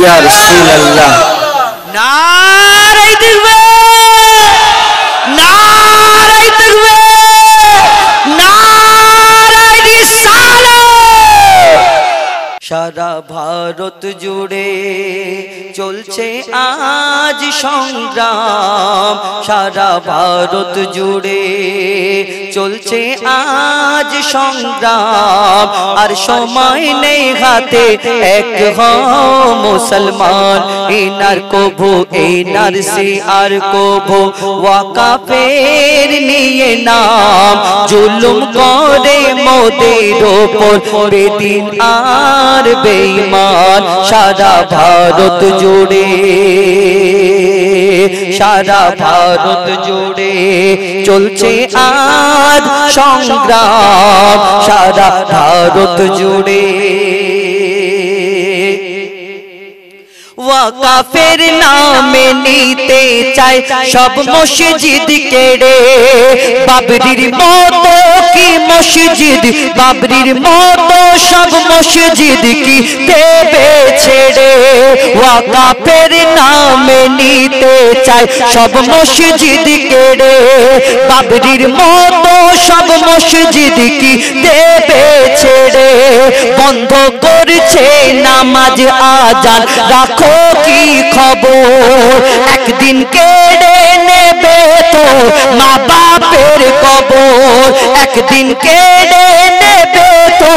ইয়া রাসূলুল্লাহ। নারায়ে তাকবীর, নারায়ে তাকবীর, নারায়ে রিসালাত। সারা ভারত জুড়ে চলছে আজ সংগ্রাম, সারা ভারত জুড়ে চলছে আজ সংগ্রাম। আর সময় নেই হাতে, এক হও মুসলমান। ইনার কভু ইনার সি আর কভু ওয়াকাফের নিয়ে নাম। জুলুম করে মোদের ওপর বেদিন আর বেঈমান। সারা ভারত জুড়ে, সারা ভারত জুড়ে চলছে আজ সংগ্রাম, সারা ভারত জুড়ে। ওয়াকাফের নামে নিতে চায় সব মসজিদ কেড়ে। বাবরির মতো কি মসজিদ, বাবরির মতো সব মসজিদ কি দেবে ছেড়ে। ওয়াকাফের নামে নিতে চায় সব মসজিদ কেড়ে। বাবরির মতো সব মসজিদ কি দেবে ছেড়ে। বন্ধ করছে নামাজ আজান, রাখো কি খবর। একদিন কেড়ে নেবে তো মা বাপের কবর। একদিন কেড়ে নেবে তো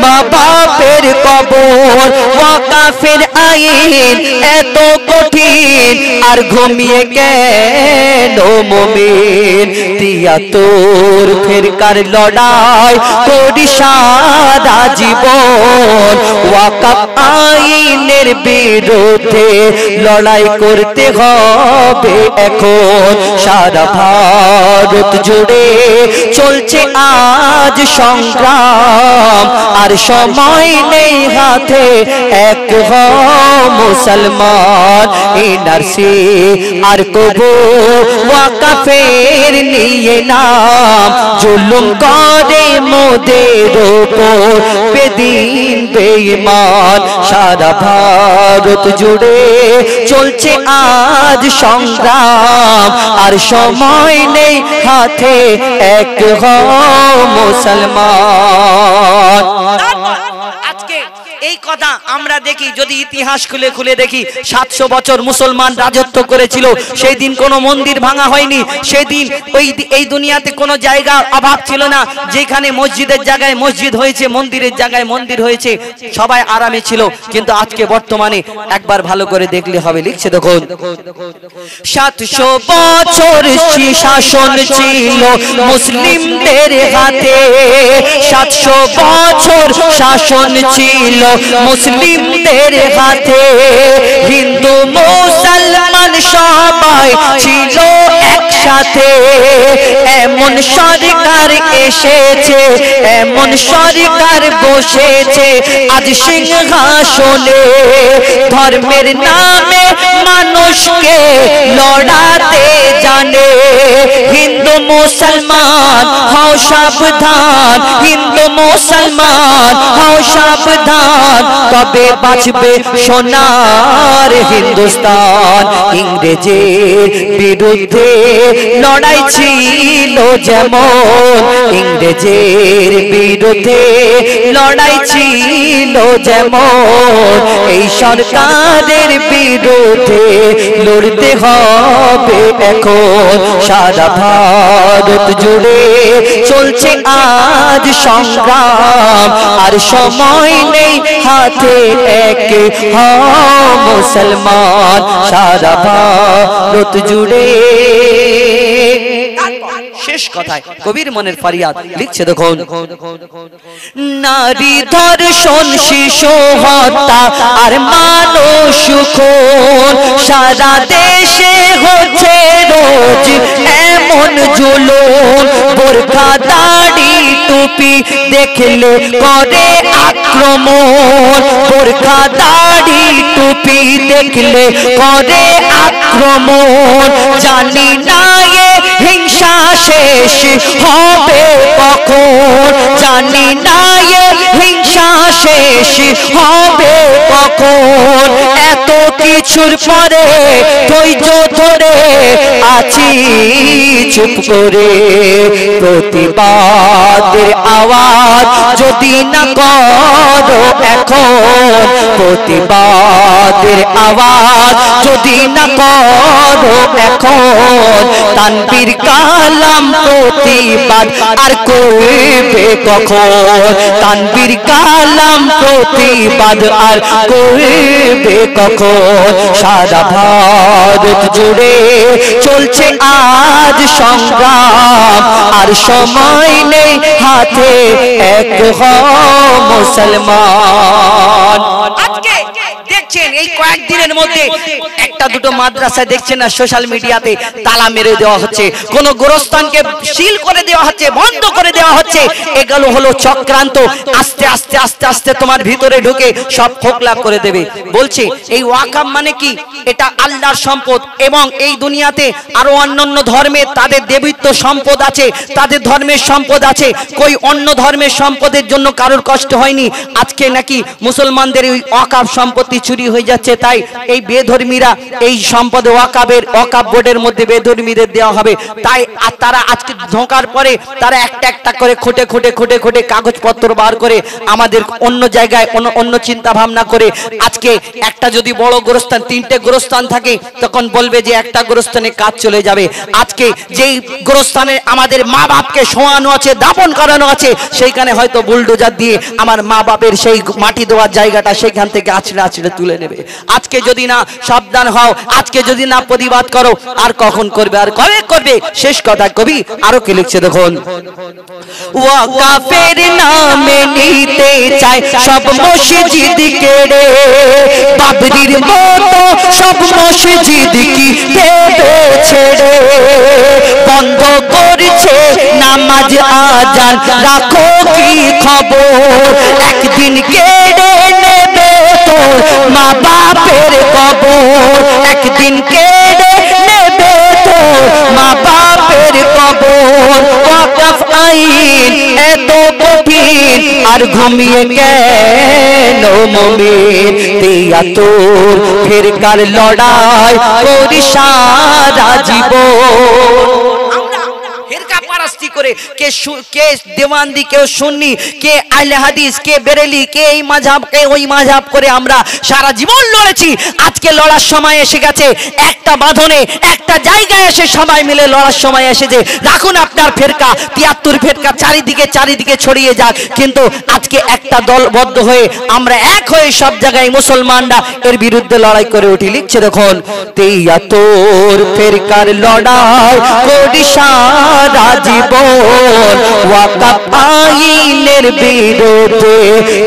মা বাপের কবর। ওয়াকাফের আইন এত কঠিন, আর ঘুমিয়ে কেন মুমিন। তিয়াত্তর ফেরকার লড়াই করি সারা জীবন। ওয়াকাফ আইনের বিরুদ্ধে লড়াই করতে হবে এখন। সারা ভারত জুড়ে চলছে আজ সংগ্রাম, আর সময় নেই হাতে, এক হও মুসলমান। এনআরসি আর কবু ওয়াকাফের নিয়ে নাম। জুলুম করে মোদের ওপর বেদিন বেঈমান। সারা ভারত জুড়ে চলছে আজ সংগ্রাম, আর সময় নেই হাতে, এক হও মুসলমান। আজকে এই কথা আমরা দেখি, যদি ইতিহাস খুলে খুলে দেখি, 700 বছর মুসলমান রাজত্ব করেছিল। সেই দিন কোনো মন্দির ভাঙা হয়নি। সেই দিন এই দুনিয়াতে কোনো জায়গা অভাব ছিল না, যেখানে মসজিদের জায়গায় মসজিদ হয়েছে, মন্দিরের জায়গায় মন্দির হয়েছে, সবাই আরামে ছিল। কিন্তু আজকে বর্তমানে একবার ভালো করে দেখলে হবে। লিখছে দেখুন, 700 বছর শাসন ছিল মুসলিমদের হাতে। 700 বছর শাসন ছিল মুসলিমদের হাতে। হিন্দু মুসলমান সবাই ছিল একসাথে। এমন সরকার এসেছে, এমন সরকার বসেছে আজ সিংহাসনে। ধর্মের নামে মানুষকে লড়াতে জানে। হিন্দু মুসলমান হও সাবধান, হিন্দু মুসলমান হও সাবধান, তবে বাঁচবে সোনার হিন্দুস্তান। ইংরেজের বিরুদ্ধে লড়াই ছিল যেমন, ইংরেজের বিরুদ্ধে লড়াই ছিল যেমন, এই সরকারের বিরুদ্ধে লড়তে হবে এখন। সারা ভারত জুড়ে চলছে আজ সংগ্রাম, আর সময় নেই হাতে, এক হও মুসলমান। সারা ভারত জুড়ে। শেষ কথায় কবির মনের ফরিয়াদ লিখছে দেখুন, নারী ধর্ষণ, শিশু হত্যা আর মানুষ খুন সারা দেশে হচ্ছে রোজ এমন জুলুম। বোরখা দাড়ি টুপি দেখলে করে আক্রমণ। বোরখা দাড়ি টুপি দেখলে করে আক্রমণ। জানি না এ হিংসা শেষ হবে কখন, জানি না এ হিংসা শেষ হবে কখন এত কিছুর পরে ধৈর্য ধরে আছি চুপ করে প্রতিবাদের আওয়াজ যদি না করো এখন প্রতিবাদের আওয়াজ যদি না করো এখন তানবীর কালাম প্রতিবাদ আর করবে কখন তানবীর কালাম প্রতিবাদ আর করবে কখন সারা ভারত জুড়ে চলছে আজ সংগ্রাম আর সময় নেই হাতে এক হও মুসলমান আজকে দেখছেন এই কয়েকদিনের মধ্যে একটা দুটো মাদ্রাসা দেখছেন না সোশ্যাল মিডিয়াতে তালা মেরে দেওয়া হচ্ছে কোন গোরস্থানকে সিল করে দেওয়া হচ্ছে বন্ধ করে দেওয়া হচ্ছে এগুলো হলো চক্রান্ত আস্তে আস্তে আস্তে আস্তে তোমার ভিতরে ঢুকে সব খোকলা করে দেবে বলছি এই ওয়াকাব মানে কি এটা আল্লাহর সম্পদ এবং এই দুনিয়াতে আরো অন্যান্য ধর্মের তাদের দেবীত্ব সম্পদ আছে তাদের ধর্মের সম্পদ আছে কই অন্য ধর্মের সম্পদের জন্য কারোর কষ্ট হয়নি আজকে নাকি মুসলমানদের ওই ওয়াকাব সম্পত্তি চুরি হয়ে যাচ্ছে তাই এই বেধর্মীরা এই সম্পদ ওয়াকাব বোর্ডের মধ্যে বেধর্মীদের দেওয়া হবে তাই তারা আজকে ধোঁকার পরে তারা একটা একটা করে খুঁটে খুঁটে খুঁটে খুঁটে কাগজপত্র বার করে আমাদের অন্য জায়গায় অন্য চিন্তা ভাবনা করে আজকে একটা যদি বড় গোরস্থান তিনটে গোরস্থান থাকে তখন বলবে যে একটা গোরস্থানে কাজ চলে যাবে আজকে যেই গোরস্থানে আমাদের মা বাপকে শোয়ানো আছে দাফন করানো আছে সেইখানে হয়তো বুলডোজার দিয়ে আমার মা বাপের সেই মাটি দেওয়ার জায়গাটা সেইখান থেকে আছড়ে আছড়ে তুলে নেবে আজকে যদি না সাবধান হও আজকে যদি না প্রতিবাদ করো আর কখন করবে আর কবে করবে শেষ কথা কবি আরো কি লিখছে দেখুন ওয়াকাফের নামে নিতে চায় সব মসজিদ কেড়ে বাবরির মতো সব মসজিদ কি দেবে ছেড়ে বন্ধ করছে নামাজ আজান রাখো কি খবর একদিন কেড়ে নেবে তোর মা বাপের কবর একদিন কেড়ে নেবে তোর মা বাপের কবর ওয়াকফ আইন এত কঠিন আর ঘুমিয়ে কেন মুমিন তিয়াত্তর ফিরকার লড়াই করি সারা জীবন করে কে দেওয়ানদি কেউ সুন্নি কে আহলে হাদিস কে বেরেলি কে এই মাযহাব কে ওই মাযহাব করে আমরা সারা জীবন লড়েছি আজকে লড়ার সময় এসে গেছে একটা বাঁধনে একটা জায়গায় এসে সবাই মিলে লড়ার সময় এসেছে রাখুন আপনার ফেরকা ৭৩ ফেরকা চারিদিকে ছড়িয়ে যাক কিন্তু আজকে একটা দলবদ্ধ হয়ে আমরা এক হয়ে সব জায়গায় মুসলমানরা এর বিরুদ্ধে লড়াই করে উঠি লিখছে দেখুন ৭৩ ফেরকার লড়াই করি সারা জীবন ওয়াকফ আইনের বিরুদ্ধে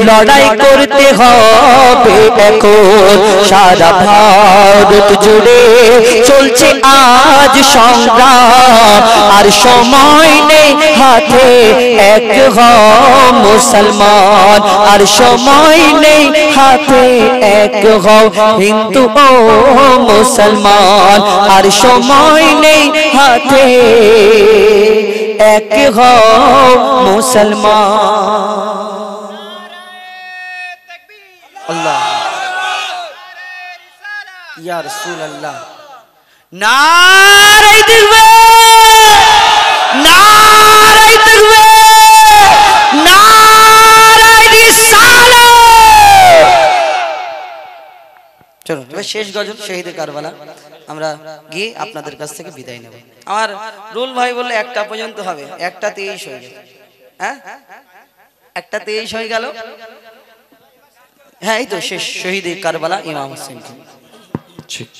লড়াই করতে হবে এখন সারা ভারত জুড়ে চলছে আজ সংগ্রাম আর সময় নেই হাতে এক হও মুসলমান আর সময় নেই হাতে এক হও হিন্দু ও মুসলমান আর সময় নেই হাতে এক হও মুসলমান আল্লাহ ইয়া রাসূলুল্লাহ নারে তাকবীর নারে তাকবীর নারে রিসালাত চলো এবার শেষ গজল শহীদে কারবালা আমরা গিয়ে আপনাদের কাছ থেকে বিদায় নেব আমার রুল ভাই বললে একটা পর্যন্ত হবে একটা 23 হয়ে গেল হ্যাঁ একটা 23 হয়ে গেল হ্যাঁ এই তো শেষ শহীদে কারবালা ইমাম হোসেন ঠিক